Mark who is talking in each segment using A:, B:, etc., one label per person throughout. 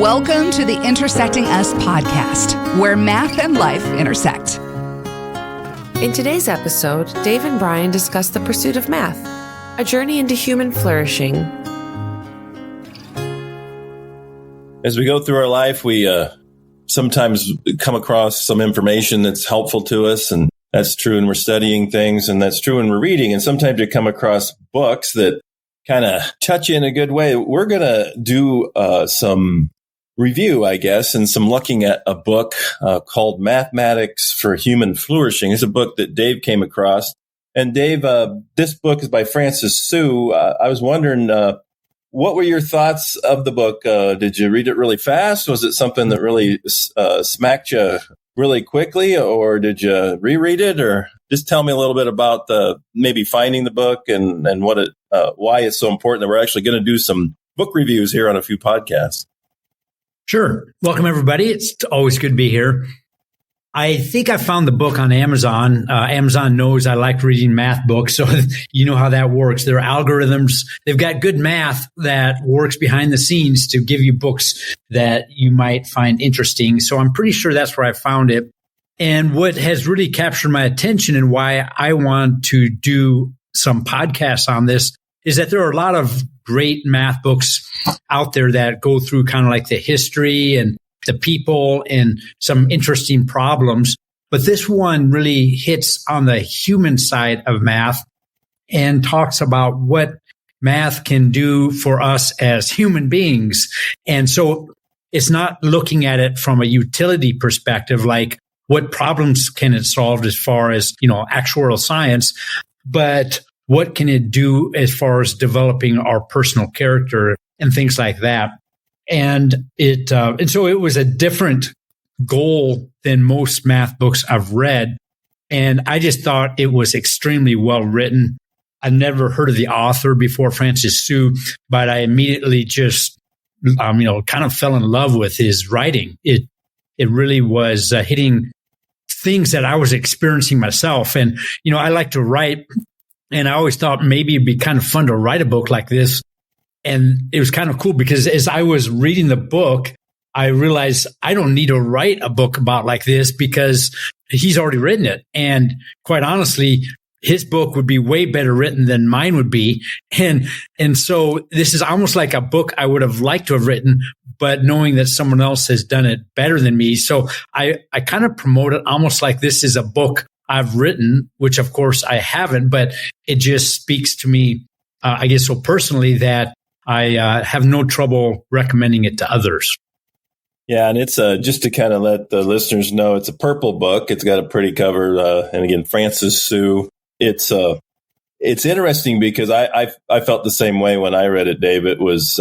A: Welcome to the Intersecting Us podcast, where math and life intersect.
B: In today's episode, Dave and Brian discuss the pursuit of math, a journey into human flourishing.
C: As we go through our life, we sometimes come across some information that's helpful to us, and that's true when we're studying things, and that's true when we're reading. And sometimes you come across books that kind of touch you in a good way. We're going to do some review, I guess, and some looking at a book called Mathematics for Human Flourishing. It's a book that Dave came across. And Dave, this book is by Francis Su. I was wondering, what were your thoughts of the book? Did you read it really fast? Was it something that really smacked you really quickly, or did you reread it? Or just tell me a little bit about maybe finding the book and what it why it's so important that we're actually going to do some book reviews here on a few podcasts.
D: Sure. Welcome, everybody. It's always good to be here. I think I found the book on Amazon. Amazon knows I like reading math books, so you know how that works. There are algorithms. They've got good math that works behind the scenes to give you books that you might find interesting. So I'm pretty sure that's where I found it. And what has really captured my attention and why I want to do some podcasts on this is that there are a lot of great math books out there that go through kind of like the history and the people and some interesting problems. But this one really hits on the human side of math and talks about what math can do for us as human beings. And so it's not looking at it from a utility perspective, like what problems can it solve as far as, actuarial science, but what can it do as far as developing our personal character and things like that. And so it was a different goal than most math books I've read. And I just thought it was extremely well written. I never heard of the author before, Francis Su, but I immediately just, kind of fell in love with his writing. It really was hitting things that I was experiencing myself. And, I like to write, and I always thought maybe it'd be kind of fun to write a book like this. And it was kind of cool because as I was reading the book, I realized I don't need to write a book about like this because he's already written it. And quite honestly, his book would be way better written than mine would be. And so this is almost like a book I would have liked to have written, but knowing that someone else has done it better than me. So I kind of promote it almost like this is a book I've written, which of course I haven't, but it just speaks to me, I guess so personally that I have no trouble recommending it to others.
C: Yeah, and it's just to kind of let the listeners know, it's a purple book. It's got a pretty cover, and again, Francis Su. It's interesting because I felt the same way when I read it, Dave. It was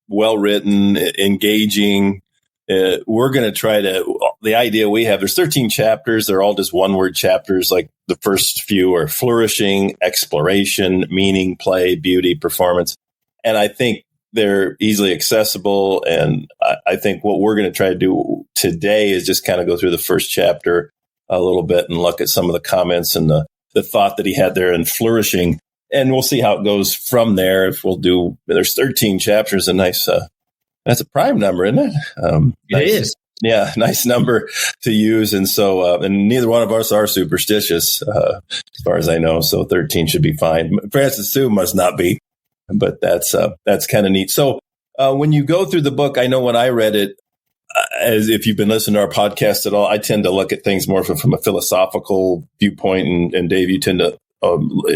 C: well written, engaging. We're going to try to. The idea we have, there's 13 chapters. They're all just one-word chapters. Like the first few are flourishing, exploration, meaning, play, beauty, performance. And I think they're easily accessible. And I think what we're going to try to do today is just kind of go through the first chapter a little bit and look at some of the comments and the thought that he had there in flourishing. And we'll see how it goes from there. If there's 13 chapters, that's a prime number, isn't it?
D: It is.
C: Yeah, nice number to use. And so, and neither one of us are superstitious, as far as I know. So 13 should be fine. Francis Su must not be. But that's kind of neat. So when you go through the book, I know when I read it, as if you've been listening to our podcast at all, I tend to look at things more from a philosophical viewpoint. And Dave, you tend to,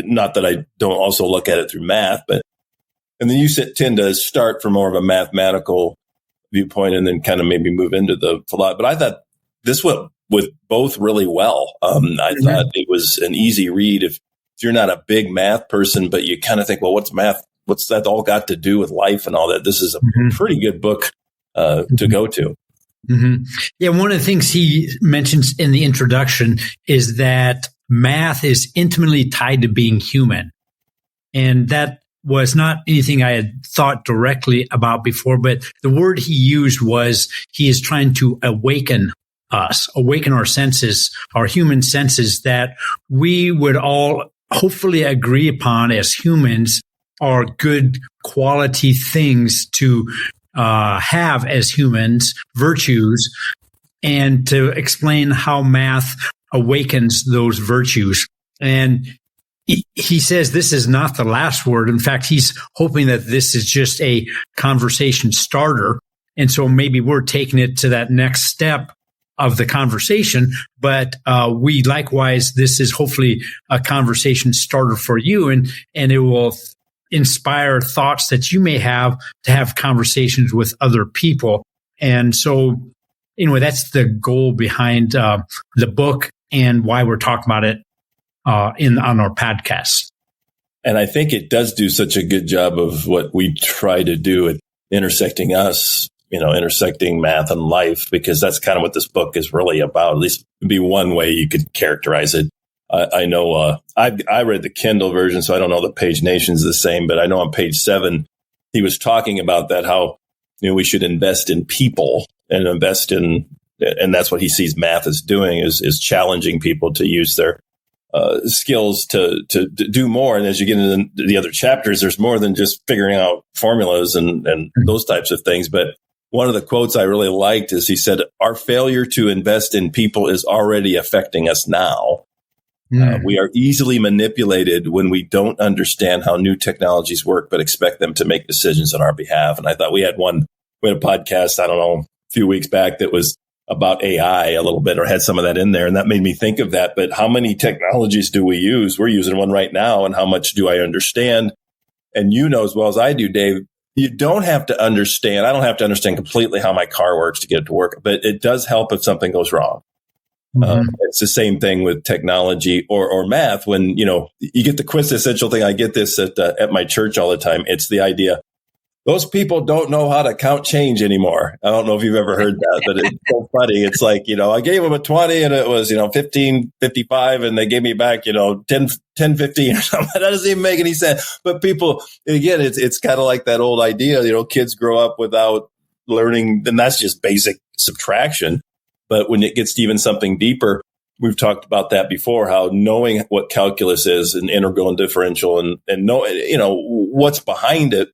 C: not that I don't also look at it through math, and then you tend to start from more of a mathematical viewpoint and then kind of maybe move into the philosophy. But I thought this went with both really well. I thought it was an easy read if you're not a big math person, but you kind of think, well, what's math? What's that all got to do with life and all that? This is a pretty good book to go to.
D: Mm-hmm. Yeah, one of the things he mentions in the introduction is that math is intimately tied to being human. And that was not anything I had thought directly about before, but the word he used was he is trying to awaken us, awaken our senses, our human senses that we would all hopefully agree upon as humans are good quality things to have as humans, virtues, and to explain how math awakens those virtues. And he says this is not the last word. In fact, he's hoping that this is just a conversation starter. And so maybe we're taking it to that next step of the conversation. But we likewise, this is hopefully a conversation starter for you. And it will inspire thoughts that you may have to have conversations with other people. And so, anyway, that's the goal behind the book and why we're talking about it on our podcast.
C: And I think it does do such a good job of what we try to do at Intersecting Us, intersecting math and life, because that's kind of what this book is really about. At least would be one way you could characterize it. I know I read the Kindle version, so I don't know the pagination's the same, but I know on page 7, he was talking about that, how we should invest in people and invest in, and that's what he sees math as doing, is challenging people to use their skills to do more. And as you get into the other chapters, there's more than just figuring out formulas and those types of things. But one of the quotes I really liked is he said, "Our failure to invest in people is already affecting us now. We are easily manipulated when we don't understand how new technologies work, but expect them to make decisions on our behalf." And I thought we had a podcast, I don't know, a few weeks back that was about AI a little bit, or had some of that in there. And that made me think of that. But how many technologies do we use? We're using one right now. And how much do I understand? And as well as I do, Dave, you don't have to understand. I don't have to understand completely how my car works to get it to work, but it does help if something goes wrong. It's the same thing with technology or math. When, you get the quintessential thing, I get this at my church all the time. It's the idea, those people don't know how to count change anymore. I don't know if you've ever heard that, but it's so funny. It's like, I gave them a 20 and it was, 15.55 and they gave me back, 10.15 or something. That doesn't even make any sense. But people, again, it's kind of like that old idea, kids grow up without learning, and that's just basic subtraction. But when it gets to even something deeper, we've talked about that before, how knowing what calculus is and integral and differential and know, what's behind it.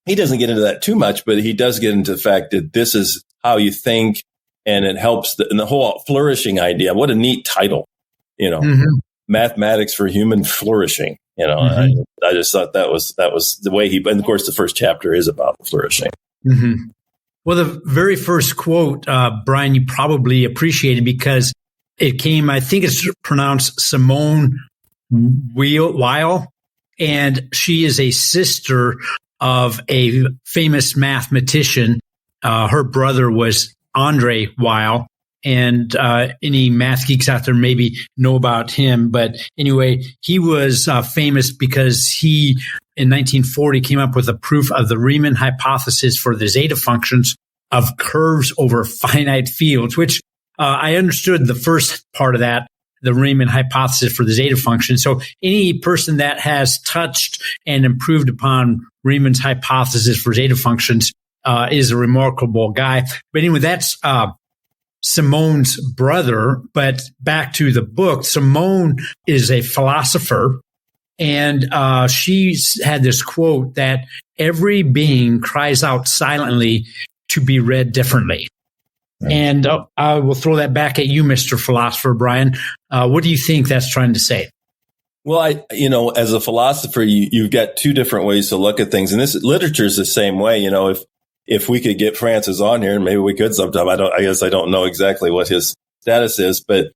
C: He doesn't get into that too much, but he does get into the fact that this is how you think, and it helps in the whole flourishing idea. What a neat title, Mathematics for Human Flourishing. I just thought that was the way and of course the first chapter is about flourishing.
D: Mm-hmm. Well, the very first quote, Brian, you probably appreciated because it came, I think it's pronounced Simone Weil, and she is a sister of a famous mathematician. Her brother was Andre Weil, and any math geeks out there maybe know about him. But anyway, he was famous because he, in 1940, came up with a proof of the Riemann hypothesis for the zeta functions of curves over finite fields, which I understood the first part of that, the Riemann hypothesis for the zeta function. So any person that has touched and improved upon Riemann's hypothesis for zeta functions is a remarkable guy. But anyway, that's Simone's brother. But back to the book, Simone is a philosopher, and she's had this quote that every being cries out silently to be read differently. And I will throw that back at you, Mr. Philosopher Brian. What do you think that's trying to say?
C: Well, as a philosopher, you've got two different ways to look at things. And this literature is the same way. If we could get Francis on here, and maybe we could sometime. I guess I don't know exactly what his status is, but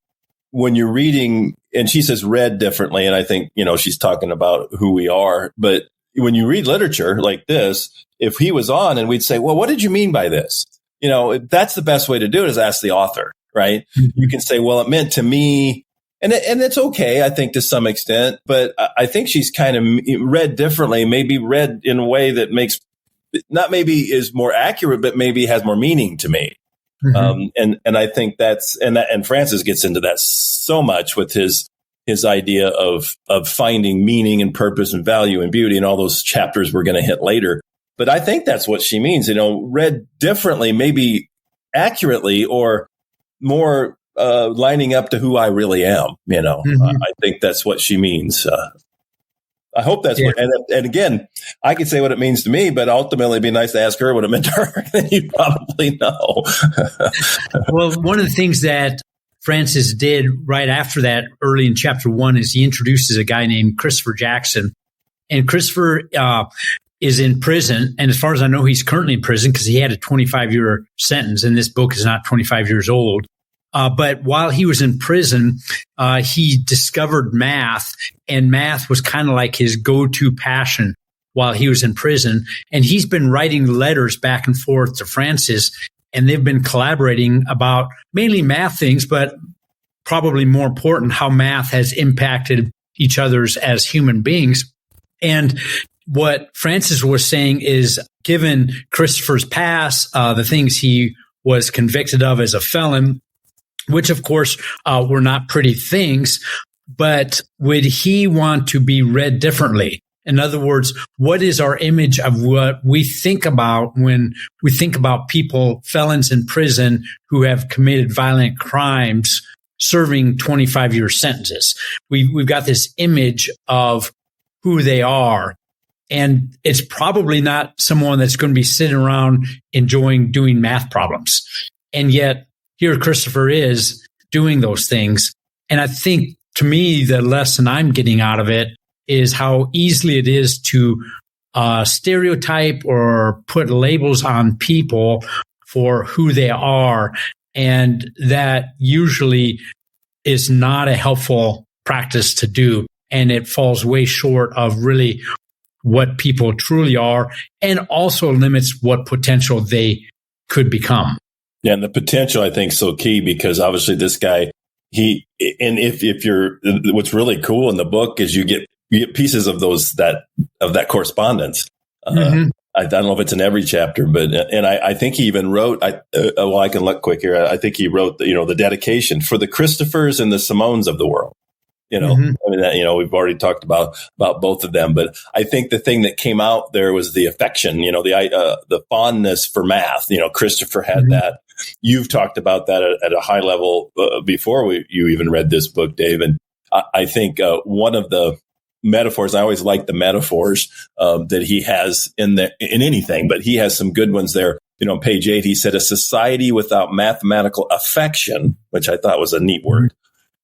C: when you're reading, and she says read differently, and I think, she's talking about who we are. But when you read literature like this, if he was on and we'd say, well, what did you mean by this? That's the best way to do it, is ask the author, right? Mm-hmm. You can say, well, it meant to me, and it's okay, I think, to some extent, but I think she's kind of read differently, maybe read in a way that makes, not maybe is more accurate, but maybe has more meaning to me. Mm-hmm. And I think and Francis gets into that so much with his idea of finding meaning and purpose and value and beauty, and all those chapters we're going to hit later. But I think that's what she means, read differently, maybe accurately, or more lining up to who I really am. Mm-hmm. I think that's what she means. I hope that's what, and again, I could say what it means to me, but ultimately it'd be nice to ask her what it meant to her. Then you probably know.
D: Well, one of the things that Francis did right after that, early in chapter 1, is he introduces a guy named Christopher Jackson. And Christopher is in prison. And as far as I know, he's currently in prison because he had a 25-year sentence. And this book is not 25 years old. But while he was in prison, he discovered math, and math was kind of like his go-to passion while he was in prison. And he's been writing letters back and forth to Francis, and they've been collaborating about mainly math things, but probably more important, how math has impacted each other's as human beings. And what Francis was saying is, given Christopher's past, the things he was convicted of as a felon, which of course were not pretty things, but would he want to be read differently? In other words, what is our image of what we think about when we think about people, felons in prison who have committed violent crimes, serving 25-year sentences? We've got this image of who they are. And it's probably not someone that's going to be sitting around enjoying doing math problems. And yet here Christopher is doing those things. And I think, to me, the lesson I'm getting out of it is how easily it is to stereotype or put labels on people for who they are. And that usually is not a helpful practice to do. And it falls way short of really what people truly are, and also limits what potential they could become.
C: Yeah, and the potential, I think, is so key, because obviously this guy, if you're, what's really cool in the book is you get pieces of that correspondence.
D: Mm-hmm.
C: I don't know if it's in every chapter, but I think he even wrote. I can look quick here. I think he wrote the dedication for the Christophers and the Simones of the world.
D: Mm-hmm.
C: I mean, we've already talked about both of them, but I think the thing that came out there was the affection, the fondness for math. Christopher had mm-hmm. that. You've talked about that at a high level before you even read this book, Dave. And I think one of the metaphors, I always like the metaphors that he has in anything, but he has some good ones there. On page 8, he said, a society without mathematical affection, which I thought was a neat word,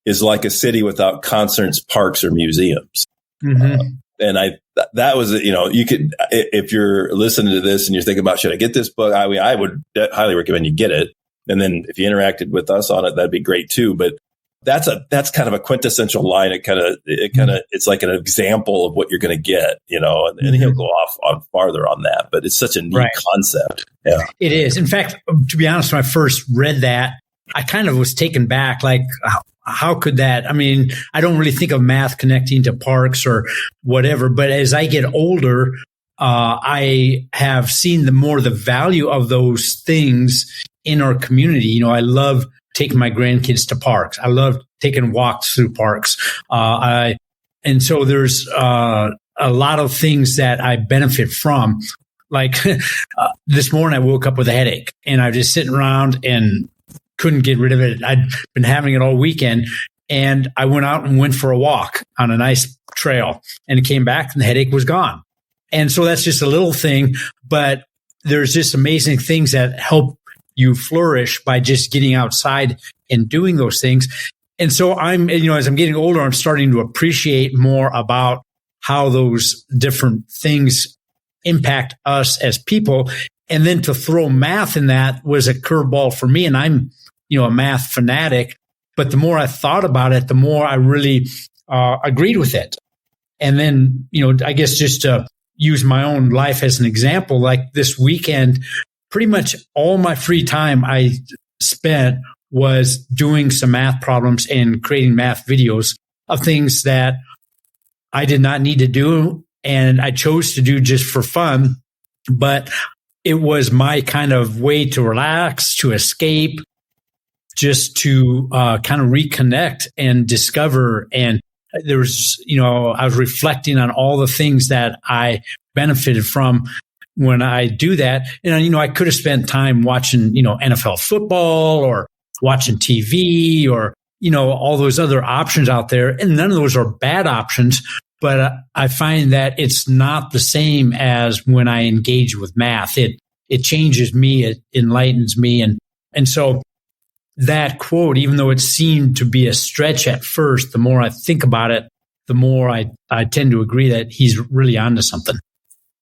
C: is like a city without concerts, parks, or museums.
D: Mm-hmm.
C: And that was, you could, if you're listening to this and you're thinking about, should I get this book? I would highly recommend you get it. And then if you interacted with us on it, that'd be great too. But that's kind of a quintessential line. It's like an example of what you're going to get, and he'll go off on farther on that, but it's such a neat concept. Yeah,
D: it is. In fact, to be honest, when I first read that, I kind of was taken back, like, how could that? I mean, I don't really think of math connecting to parks or whatever, but as I get older, I have seen the value of those things in our community. I love taking my grandkids to parks. I love taking walks through parks. And so there's a lot of things that I benefit from. Like this morning, I woke up with a headache, and I was just sitting around and couldn't get rid of it. I'd been having it all weekend, and I went out and went for a walk on a nice trail, and came back and the headache was gone. And so that's just a little thing, but there's just amazing things that help you flourish by just getting outside and doing those things. And so as I'm getting older, I'm starting to appreciate more about how those different things impact us as people. And then to throw math in that was a curveball for me. And I'm, a math fanatic, but the more I thought about it, the more I really agreed with it. And then, I guess just to use my own life as an example, like this weekend, pretty much all my free time I spent was doing some math problems and creating math videos of things that I did not need to do, and I chose to do just for fun. But it was my kind of way to relax, to escape, just to kind of reconnect and discover. And there was, I was reflecting on all the things that I benefited from when I do that. And, I could have spent time watching, NFL football or watching TV or, all those other options out there. And none of those are bad options. but I find that it's not the same as when I engage with math. It changes me, it enlightens me. And so that quote, even though it seemed to be a stretch at first, the more I think about it, the more I tend to agree that he's really onto something.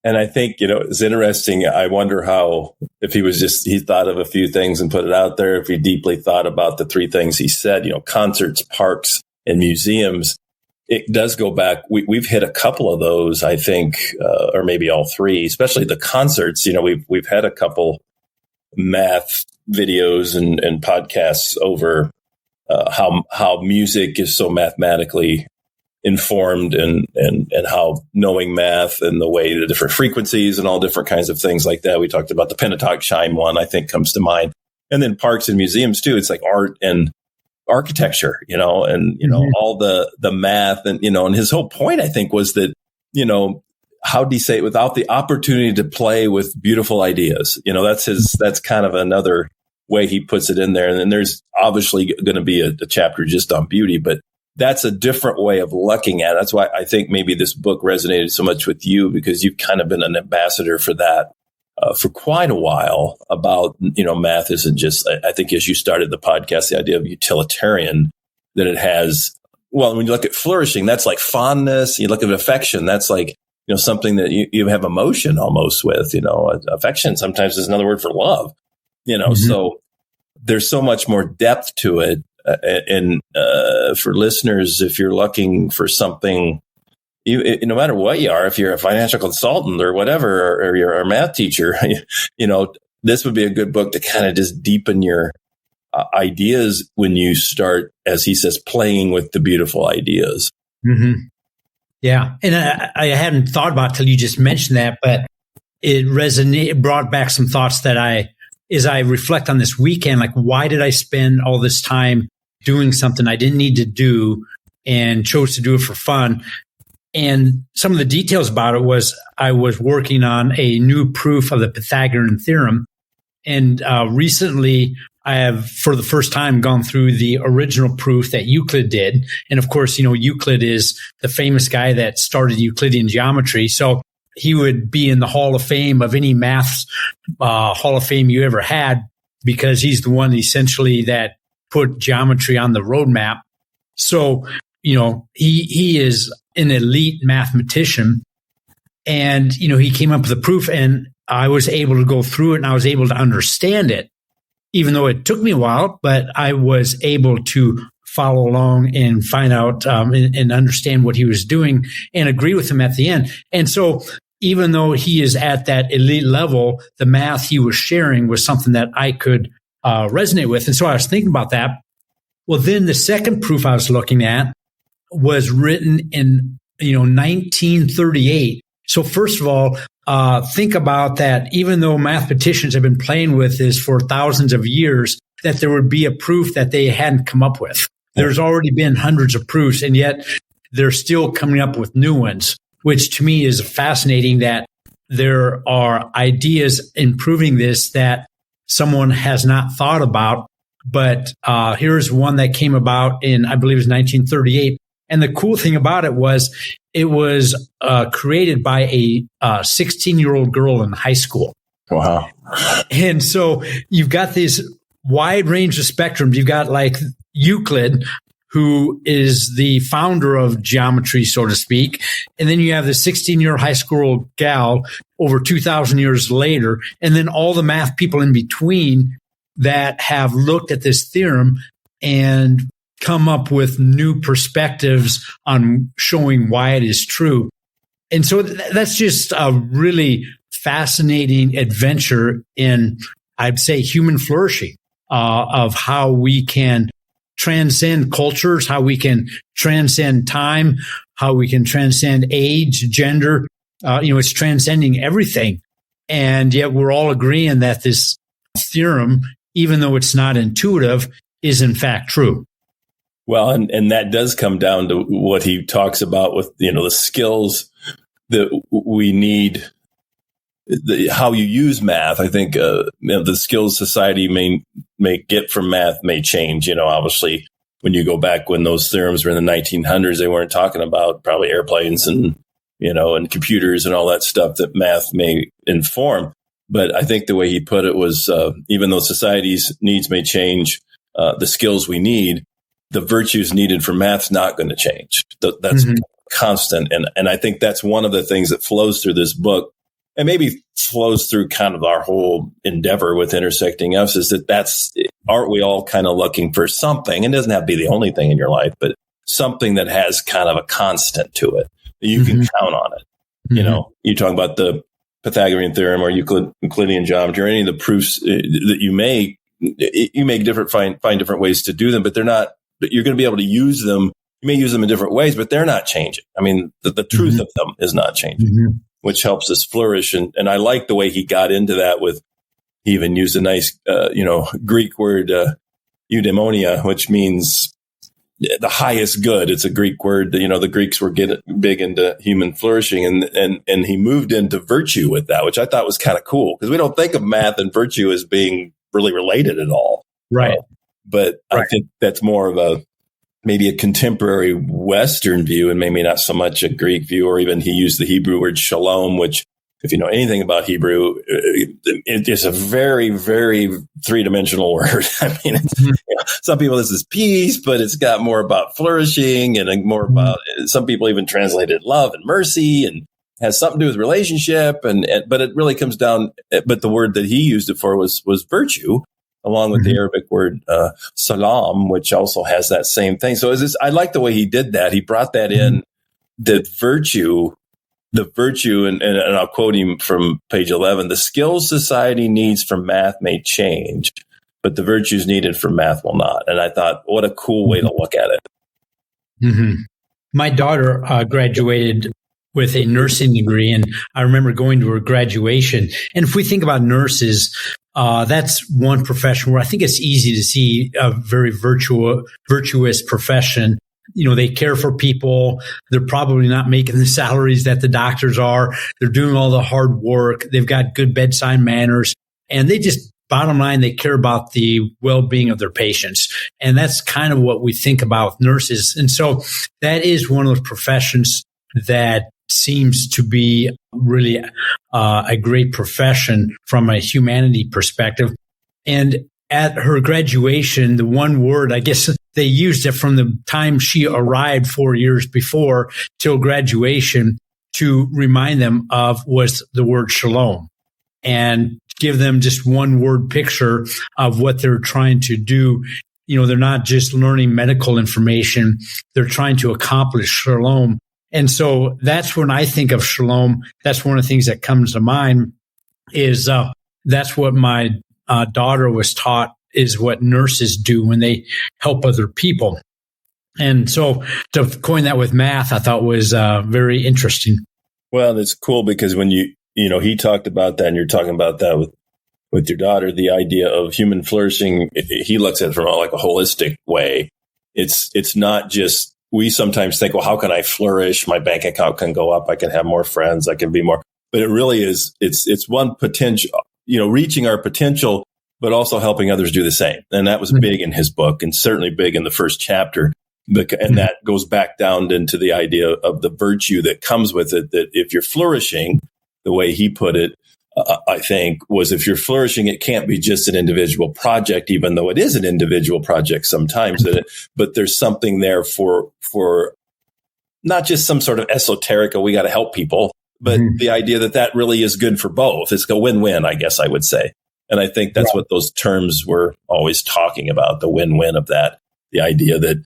C: And I think, it's interesting. I wonder how, if he thought of a few things and put it out there, if he deeply thought about the three things he said, concerts, parks, and museums. It does go back. We've hit a couple of those, I think, or maybe all three, especially the concerts. We've had a couple math videos and podcasts over how music is so mathematically informed and how knowing math and the way the different frequencies and all different kinds of things like that. We talked about the pentatonic chime one, I think, comes to mind. And then parks and museums too. It's like art and architecture, all the math and his whole point, I think, was that, how do you say it, without the opportunity to play with beautiful ideas, that's kind of another way he puts it in there. And then there's obviously going to be a chapter just on beauty, but that's a different way of looking at it. That's why I think maybe this book resonated so much with you, because you've kind of been an ambassador for that for quite a while about, math isn't just, I think as you started the podcast, the idea of utilitarian, that it has, well, when you look at flourishing, that's like fondness. You look at affection, that's like, something that you have emotion almost with, affection sometimes is another word for love, so there's so much more depth to it. And for listeners, if you're looking for something, no matter what you are, if you're a financial consultant or whatever, or you're a math teacher, this would be a good book to kind of just deepen your ideas when you start, as he says, playing with the beautiful ideas.
D: Mm-hmm. Yeah. And I hadn't thought about it till you just mentioned that, but it brought back some thoughts that as I reflect on this weekend, like, why did I spend all this time doing something I didn't need to do and chose to do it for fun? And some of the details about it was I was working on a new proof of the Pythagorean theorem. And recently I have, for the first time, gone through the original proof that Euclid did. And of course, Euclid is the famous guy that started Euclidean geometry. So he would be in the Hall of Fame of any maths Hall of Fame you ever had, because he's the one essentially that put geometry on the roadmap. So, he is an elite mathematician, and, he came up with a proof, and I was able to go through it and I was able to understand it, even though it took me a while, but I was able to follow along and find out and understand what he was doing and agree with him at the end. And so even though he is at that elite level, the math he was sharing was something that I could resonate with. And so I was thinking about that. Well, then the second proof I was looking at was written in 1938. So first of all, think about that. Even though mathematicians have been playing with this for thousands of years, that there would be a proof that they hadn't come up with. There's already been hundreds of proofs, and yet they're still coming up with new ones, which to me is fascinating, that there are ideas in proving this that someone has not thought about. But here's one that came about in, I believe it was 1938. And the cool thing about it was created by a 16-year-old girl in high school.
C: Wow.
D: And so you've got this wide range of spectrums. You've got like Euclid, who is the founder of geometry, so to speak. And then you have the 16-year high school gal over 2,000 years later. And then all the math people in between that have looked at this theorem and come up with new perspectives on showing why it is true. And so that's just a really fascinating adventure in, I'd say, human flourishing, of how we can transcend cultures, how we can transcend time, how we can transcend age, gender. It's transcending everything. And yet we're all agreeing that this theorem, even though it's not intuitive, is in fact true.
C: Well, and that does come down to what he talks about with, the skills that we need, how you use math. I think, the skills society may get from math may change. Obviously when you go back when those theorems were in the 1900s, they weren't talking about probably airplanes and, and computers and all that stuff that math may inform. But I think the way he put it was, even though society's needs may change, the skills we need, the virtues needed for math's not going to change. That's constant. And I think that's one of the things that flows through this book, and maybe flows through kind of our whole endeavor with Intersecting Us, is aren't we all kind of looking for something? It doesn't have to be the only thing in your life, but something that has kind of a constant to it. You can count on it. You talk about the Pythagorean theorem or Euclidean geometry or any of the proofs that you make find different ways to do them, but you're going to be able to use them. You may use them in different ways, but they're not changing. I mean, the truth of them is not changing, which helps us flourish. And I like the way he got into that he even used a nice, Greek word, eudaimonia, which means the highest good. It's a Greek word. The Greeks were getting big into human flourishing, and he moved into virtue with that, which I thought was kind of cool because we don't think of math and virtue as being really related at all.
D: Right.
C: But I think that's more of maybe a contemporary Western view and maybe not so much a Greek view, or even he used the Hebrew word shalom, which if you know anything about Hebrew, it is a very, very three-dimensional word. I mean, some people, this is peace, but it's got more about flourishing and more about, some people even translate it love and mercy, and has something to do with relationship. But it really comes down, but the word that he used it for was virtue, along with the Arabic word salam, which also has that same thing. So I like the way he did that. He brought that in, that the virtue, and I'll quote him from page 11, the skills society needs for math may change, but the virtues needed for math will not. And I thought, what a cool way to look at it.
D: My daughter graduated with a nursing degree, and I remember going to her graduation. And if we think about nurses, that's one profession where I think it's easy to see a very virtuous profession. They care for people. They're probably not making the salaries that the doctors are. They're doing all the hard work. They've got good bedside manners, and they just, bottom line, they care about the well-being of their patients. And that's kind of what we think about nurses. And so that is one of those professions that seems to be really a great profession from a humanity perspective. And at her graduation, the one word, I guess they used it from the time she arrived 4 years before till graduation to remind them of, was the word shalom, and give them just one word picture of what they're trying to do. They're not just learning medical information. They're trying to accomplish shalom. And so that's when I think of shalom. That's one of the things that comes to mind is that's what my daughter was taught, is what nurses do when they help other people. And so to coin that with math, I thought was very interesting.
C: Well, it's cool because when he talked about that, and you're talking about that with your daughter, the idea of human flourishing, he looks at it from like a holistic way. It's not just, we sometimes think, well, how can I flourish? My bank account can go up. I can have more friends. I can be more, but it really is, it's one potential, reaching our potential, but also helping others do the same. And that was big in his book, and certainly big in the first chapter. And that goes back down into the idea of the virtue that comes with it, that if you're flourishing, the way he put it, I think, was if you're flourishing, it can't be just an individual project, even though it is an individual project sometimes, but there's something there for not just some sort of esoteric, we got to help people, but the idea that really is good for both. It's a win-win, I guess I would say. And I think that's what those terms were always talking about, the win-win of that, the idea that,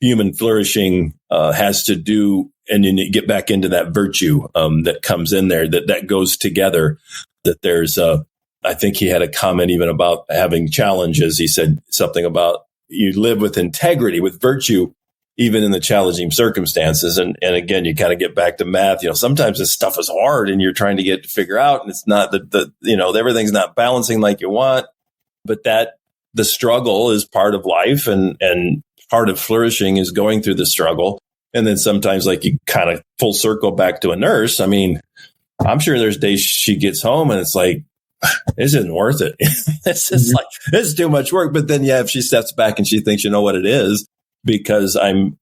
C: human flourishing has to do, and then you get back into that virtue that comes in there, that goes together, that there's, I think he had a comment even about having challenges. He said something about you live with integrity, with virtue, even in the challenging circumstances. And again, you kind of get back to math. Sometimes this stuff is hard and you're trying to figure out, and it's not everything's not balancing like you want, but that the struggle is part of life, and part of flourishing is going through the struggle. And then sometimes, like, you kind of full circle back to a nurse. I mean, I'm sure there's days she gets home and it's like, this isn't worth it. This is this is too much work. But then, if she steps back and she thinks, you know what it is, because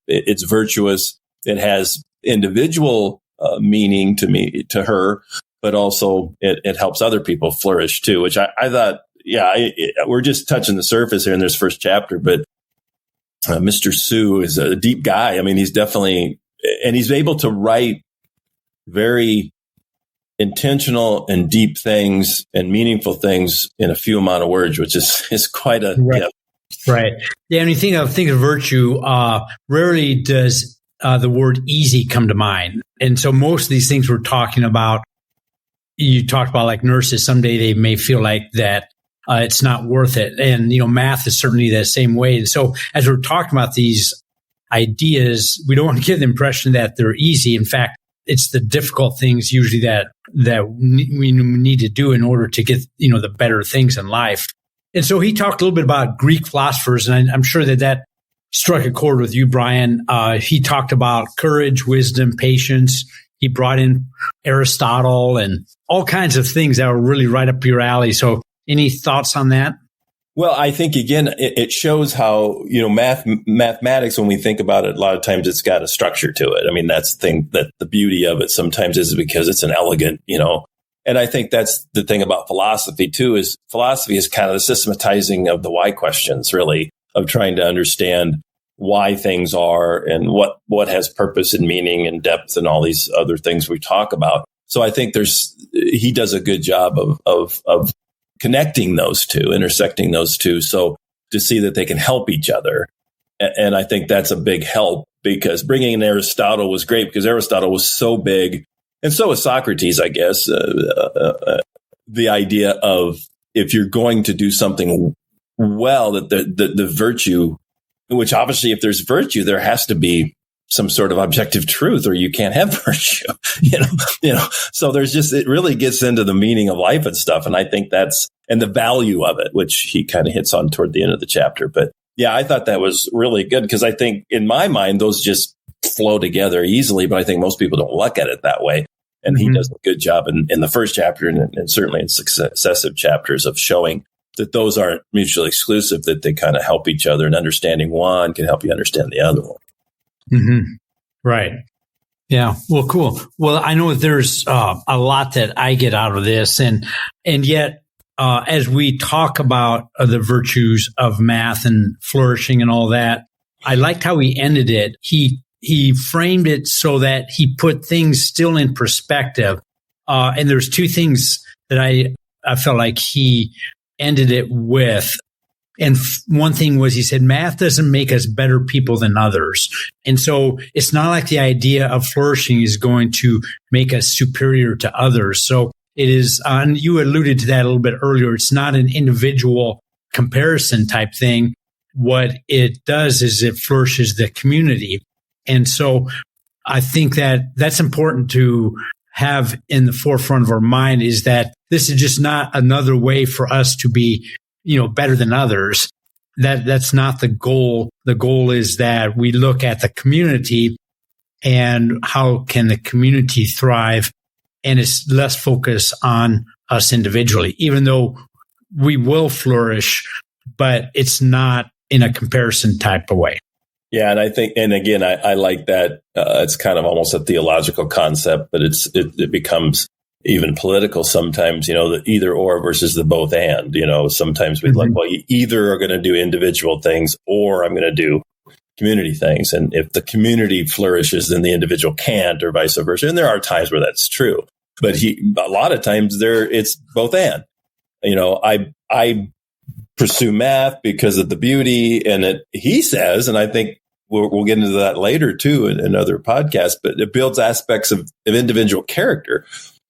C: it's virtuous. It has individual meaning to her, but also it helps other people flourish too, which I thought, we're just touching the surface here in this first chapter, but Mr. Sue is a deep guy. I mean, he's definitely, and he's able to write very intentional and deep things and meaningful things in a few amount of words, which is quite a gift.
D: Right. Yeah. And you think of virtue, rarely does the word easy come to mind. And so most of these things we're talking about, you talked about like nurses, someday they may feel like that it's not worth it. And, math is certainly the same way. And so as we're talking about these ideas, we don't want to give the impression that they're easy. In fact, it's the difficult things usually that we need to do in order to get, the better things in life. And so he talked a little bit about Greek philosophers, and I'm sure that struck a chord with you, Brian. He talked about courage, wisdom, patience. He brought in Aristotle and all kinds of things that were really right up your alley. So any thoughts on that?
C: Well, I think, again, it shows how, mathematics, when we think about it, a lot of times it's got a structure to it. I mean, that's the thing, that the beauty of it sometimes is because it's an elegant, and I think that's the thing about philosophy too, is philosophy is kind of the systematizing of the why questions, really, of trying to understand why things are and what has purpose and meaning and depth and all these other things we talk about. So I think he does a good job of connecting those two, intersecting those two, so to see that they can help each other. And I think that's a big help, because bringing in Aristotle was great, because Aristotle was so big, and so was Socrates, I guess. The idea of, if you're going to do something well, that the virtue, which obviously if there's virtue, there has to be some sort of objective truth, or you can't have virtue, so it really gets into the meaning of life and stuff. And I think and the value of it, which he kind of hits on toward the end of the chapter. But yeah, I thought that was really good, because I think in my mind, those just flow together easily, but I think most people don't look at it that way. And he does a good job in the first chapter and certainly in successive chapters of showing that those aren't mutually exclusive, that they kind of help each other, and understanding one can help you understand the other one.
D: Mm-hmm. Right. Yeah. Well, cool. Well, I know there's a lot that I get out of this, and yet as we talk about the virtues of math and flourishing and all that, I liked how he ended it. He framed it so that he put things still in perspective. And there's two things that I felt like he ended it with. And one thing was, he said, math doesn't make us better people than others. And so it's not like the idea of flourishing is going to make us superior to others. So it is, and you alluded to that a little bit earlier, it's not an individual comparison type thing. What it does is it flourishes the community. And so I think that's important to have in the forefront of our mind, is that this is just not another way for us to be, better than others. That's not the goal. The goal is that we look at the community and how can the community thrive, and it's less focus on us individually, even though we will flourish, but it's not in a comparison type of way.
C: Yeah. And I think, and again, I like that. It's kind of almost a theological concept, but it becomes even political sometimes, the either or versus the both and, sometimes we'd like, well, you either are going to do individual things, or I'm going to do community things. And if the community flourishes, then the individual can't, or vice versa. And there are times where that's true, but a lot of times it's both and, I pursue math because of the beauty, and he says, and I think we'll get into that later too in other podcasts, but it builds aspects of individual character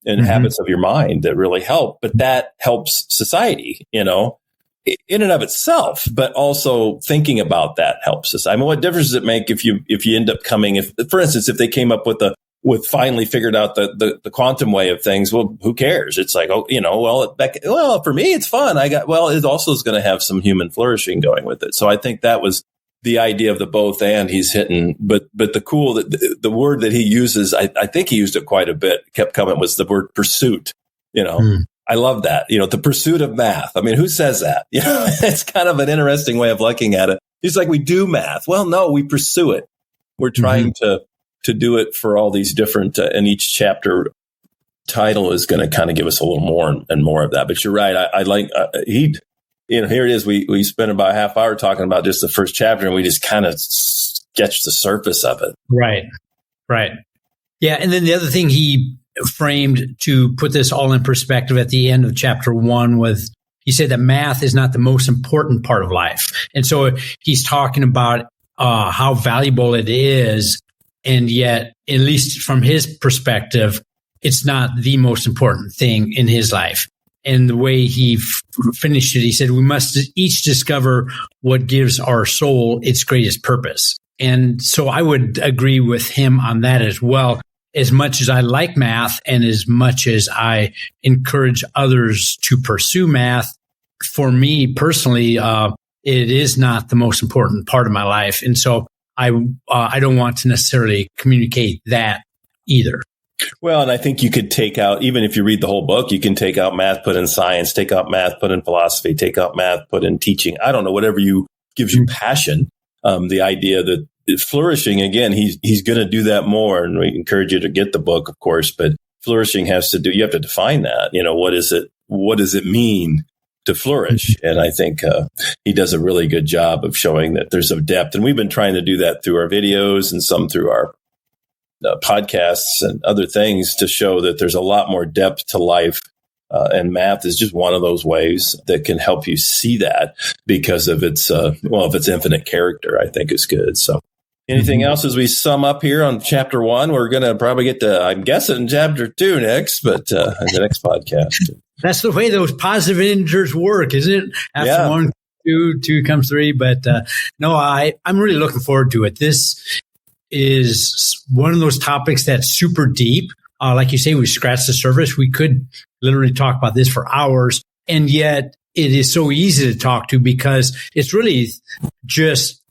C: and habits of your mind that really help. But that helps society, in and of itself, but also thinking about that helps us. I mean, what difference does it make if you end up for instance, if they came up with finally figured out the quantum way of things, well, who cares? It's like, for me, it's fun. It also is going to have some human flourishing going with it. So I think that was the idea of the both and he's hitting, but the word that he uses, I think he used it quite a bit, kept coming, was the word pursuit. I I love that. The pursuit of math. I mean, who says that? It's kind of an interesting way of looking at it. It's like we do math. Well, no, we pursue it. We're trying to do it for all these different, and each chapter title is going to kind of give us a little more and more of that. But you're right. I like, here it is. We spent about a half hour talking about just the first chapter, and we just kind of sketched the surface of it.
D: Right. Yeah. And then the other thing he framed to put this all in perspective at the end of chapter 1 he said that math is not the most important part of life. And so he's talking about how valuable it is. And yet, at least from his perspective, it's not the most important thing in his life. And the way he finished it, he said, we must each discover what gives our soul its greatest purpose. And so I would agree with him on that as well. As much as I like math and as much as I encourage others to pursue math, for me personally, it is not the most important part of my life. And so I don't want to necessarily communicate that either.
C: Well, and I think you could take out, even if you read the whole book, you can take out math, put in science, take out math, put in philosophy, take out math, put in teaching. I don't know, whatever gives you passion. The idea that flourishing, again, he's going to do that more. And we encourage you to get the book, of course, but flourishing you have to define that. What does it mean to flourish? And I think he does a really good job of showing that there's a depth. And we've been trying to do that through our videos and some through our podcasts and other things to show that there's a lot more depth to life. And math is just one of those ways that can help you see that because of its infinite character, I think is good. So anything else as we sum up here on chapter 1? We're going to probably get to, I'm guessing, chapter 2 next, but in the next podcast.
D: That's the way those positive integers work, isn't it? After 1, 2 comes 3. But no, I'm really looking forward to it. This is one of those topics that's super deep. Like you say, we scratched the surface. We could literally talk about this for hours. And yet it is so easy to talk to because it's really just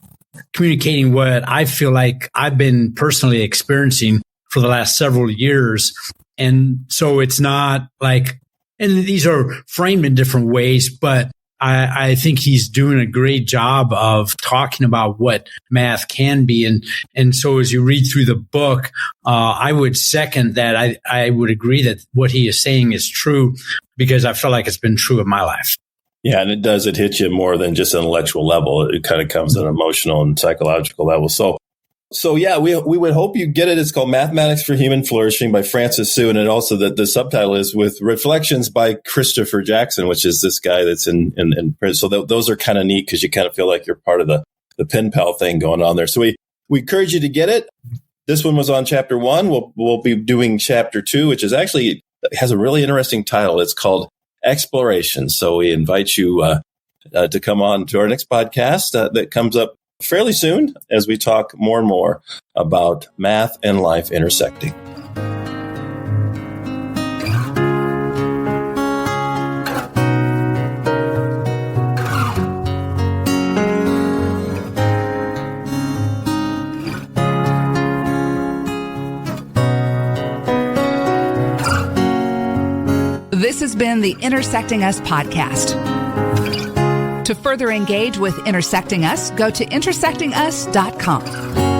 D: communicating what I feel like I've been personally experiencing for the last several years. And so it's not like, and these are framed in different ways, but I think he's doing a great job of talking about what math can be. And so as you read through the book, I would second that. I would agree that what he is saying is true because I feel like it's been true of my life.
C: Yeah, and it hits you more than just an intellectual level. It kind of comes at an emotional and psychological level. So yeah, we would hope you get it. It's called Mathematics for Human Flourishing by Francis Su. And it also, the subtitle is with Reflections by Christopher Jackson, which is this guy that's in print. So those are kind of neat because you kind of feel like you're part of the pen pal thing going on there. So we encourage you to get it. This one was on chapter 1. We'll be doing chapter 2, which is actually has a really interesting title. It's called Exploration. So we invite you to come on to our next podcast that comes up fairly soon as we talk more and more about math and life intersecting.
A: This has been the Intersecting Us podcast. To further engage with Intersecting Us, go to intersectingus.com.